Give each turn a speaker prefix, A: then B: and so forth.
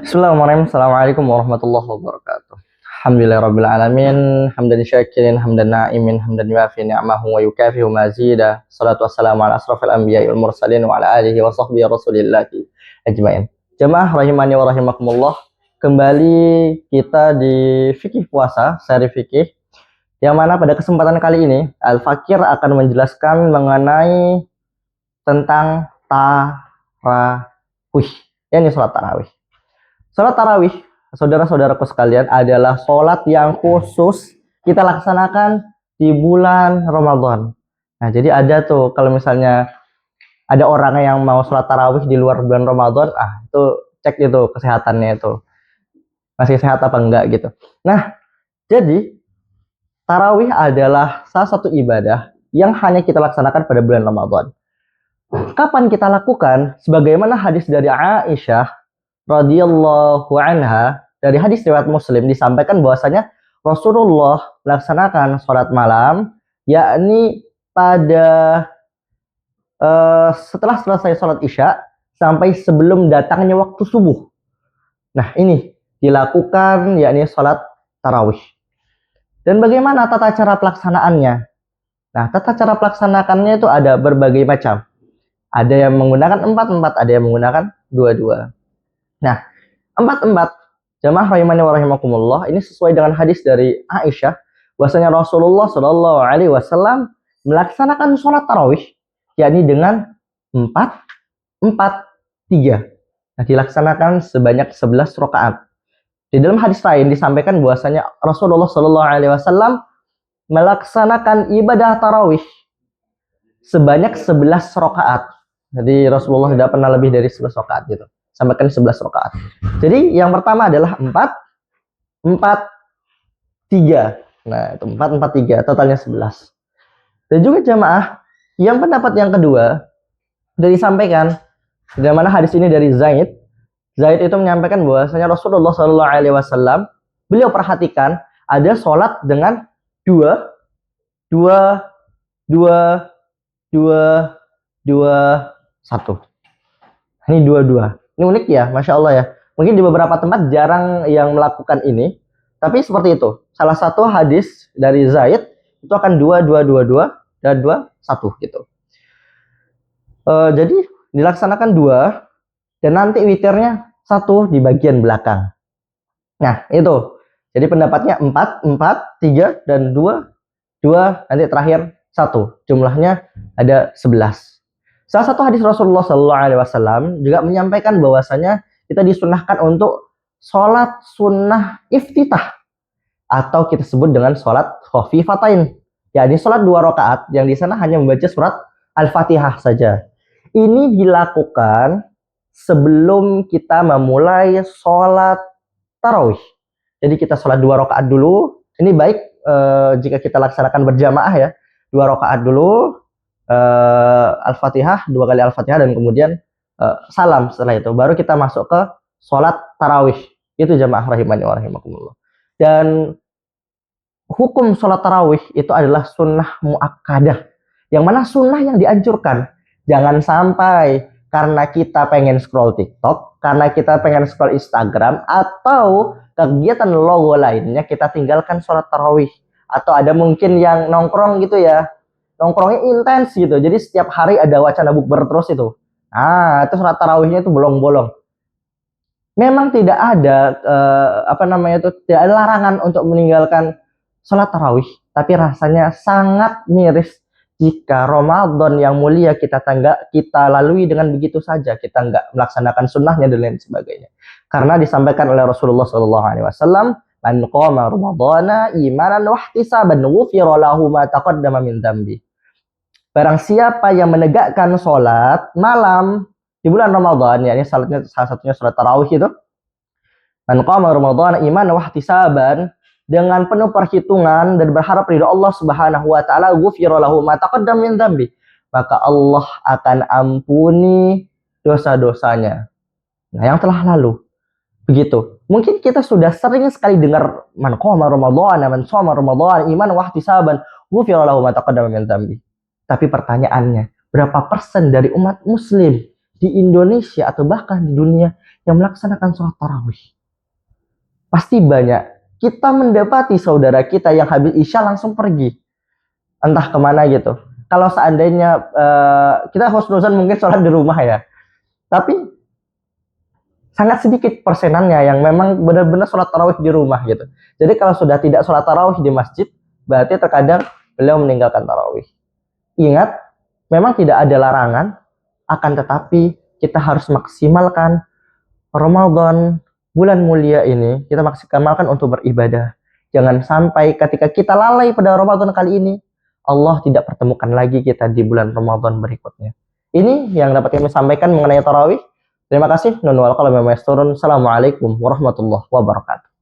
A: Bismillahirrahmanirrahim. Assalamualaikum warahmatullahi wabarakatuh. Alhamdulillahirabbil alamin, hamdan syakirin, hamdan na'imin, hamdan yuafi ni'amahu wa yukafi'u mazida. Shalatu wassalamu ala asrofil anbiya'i wal mursalin wa ala alihi wa sahbihi rasulillahi ajmain. Jemaah rahimani wa rahimakumullah. Kembali kita di fikih puasa, seri fikih yang mana pada kesempatan kali ini Al-Fakir akan menjelaskan mengenai tentang tarawih, yakni sholat tarawih. Sholat tarawih, saudara-saudaraku sekalian, adalah sholat yang khusus kita laksanakan di bulan Ramadan. Nah, jadi ada tuh kalau misalnya ada orang yang mau sholat tarawih di luar bulan Ramadan, itu cek itu kesehatannya itu masih sehat apa enggak gitu. Nah, jadi tarawih adalah salah satu ibadah yang hanya kita laksanakan pada bulan Ramadan. Kapan kita lakukan? Sebagaimana hadis dari Aisyah radhiyallahu anha, dari hadis riwayat Muslim disampaikan bahwasanya Rasulullah melaksanakan sholat malam yakni pada setelah selesai sholat isya sampai sebelum datangnya waktu subuh. Nah, ini dilakukan yakni sholat tarawih. Dan bagaimana tata cara pelaksanaannya? Nah, tata cara pelaksanakannya itu ada berbagai macam. Ada yang menggunakan 4-4, ada yang menggunakan 2-2. Nah, 4-4, jamaah rahimani wa rahimakumullah, ini sesuai dengan hadis dari Aisyah bahwasanya Rasulullah Shallallahu alaihi wasallam melaksanakan sholat tarawih yakni dengan 4-4-3. Nah, dilaksanakan sebanyak 11 rakaat. Di dalam hadis lain disampaikan bahwasanya Rasulullah Shallallahu alaihi wasallam melaksanakan ibadah tarawih sebanyak 11 rakaat. Jadi Rasulullah tidak pernah lebih dari 11 rakaat gitu. Sampaikan 11 rakaat. Jadi yang pertama adalah 4-4-3. Nah, itu 4-4-3, totalnya 11. Dan juga jamaah, yang pendapat yang kedua sudah disampaikan, di mana hadis ini dari Zaid. Zaid itu menyampaikan bahwasanya Rasulullah Shallallahu alaihi wasallam beliau perhatikan ada sholat dengan 2-2-2-2-2-1. Ini 2-2. Ini unik ya, Masya Allah ya. Mungkin di beberapa tempat jarang yang melakukan ini. Tapi seperti itu. Salah satu hadis dari Zaid itu akan 2-2-2-2 dan 2-1 gitu. Jadi dilaksanakan 2 dan nanti witirnya 1 di bagian belakang. Nah, itu. Jadi pendapatnya 4-4-3 dan 2-2 nanti terakhir 1. Jumlahnya ada 11. Salah satu hadis Rasulullah Sallallahu Alaihi Wasallam juga menyampaikan bahwasanya kita disunahkan untuk sholat sunnah iftitah atau kita sebut dengan sholat khafifatain, yakni sholat 2 rakaat yang di sana hanya membaca surat Al-Fatihah saja. Ini dilakukan sebelum kita memulai sholat tarawih. Jadi kita sholat 2 rakaat dulu. Ini baik jika kita laksanakan berjamaah ya, 2 rakaat dulu. Al-Fatihah, 2 kali Al-Fatihah dan kemudian salam. Setelah itu baru kita masuk ke sholat tarawih. Itu jamaah rahimani wa rahimakumullah. Dan hukum sholat tarawih itu adalah sunnah muakkadah, yang mana sunnah yang dianjurkan. Jangan sampai karena kita pengen scroll TikTok, karena kita pengen scroll Instagram atau kegiatan logo lainnya kita tinggalkan sholat tarawih. Atau ada mungkin yang nongkrong gitu ya, nongkrongnya intens gitu. Jadi setiap hari ada wacana bukber terus itu. Itu sholat tarawihnya itu bolong-bolong. Memang tidak ada tidak ada larangan untuk meninggalkan sholat tarawih, tapi rasanya sangat miris jika Ramadan yang mulia kita lalui dengan begitu saja, kita nggak melaksanakan sunnahnya dan lain sebagainya. Karena disampaikan oleh Rasulullah SAW, man qama ramadhana imanan wa ihtisaban ghufira lahu ma taqaddama min dzambi. Barang siapa yang menegakkan sholat malam di bulan Ramadan, yakni salah satunya sholat tarawih itu, man qama ramadhana imanan wa ihtisaban, dengan penuh perhitungan dan berharap ridha Allah Subhanahu wa taala, ghufira lahu ma taqaddama min dzambi, maka Allah akan ampuni dosa-dosanya yang telah lalu. Begitu. Mungkin kita sudah sering sekali dengar man qama ramadhana, man shoma ramadhana imanan wa ihtisaban, ghufira lahu ma taqaddama min dzambi. Tapi pertanyaannya, berapa persen dari umat muslim di Indonesia atau bahkan di dunia yang melaksanakan sholat tarawih? Pasti banyak. Kita mendapati saudara kita yang habis isya langsung pergi, entah kemana gitu. Kalau seandainya kita husnuzan mungkin sholat di rumah ya, tapi sangat sedikit persenannya yang memang benar-benar sholat tarawih di rumah gitu. Jadi kalau sudah tidak sholat tarawih di masjid, berarti terkadang beliau meninggalkan tarawih. Ingat, memang tidak ada larangan, akan tetapi kita harus maksimalkan Ramadan, bulan mulia ini, kita maksimalkan untuk beribadah. Jangan sampai ketika kita lalai pada Ramadan kali ini, Allah tidak pertemukan lagi kita di bulan Ramadan berikutnya. Ini yang dapat kami sampaikan mengenai tarawih. Terima kasih. Assalamualaikum warahmatullahi wabarakatuh.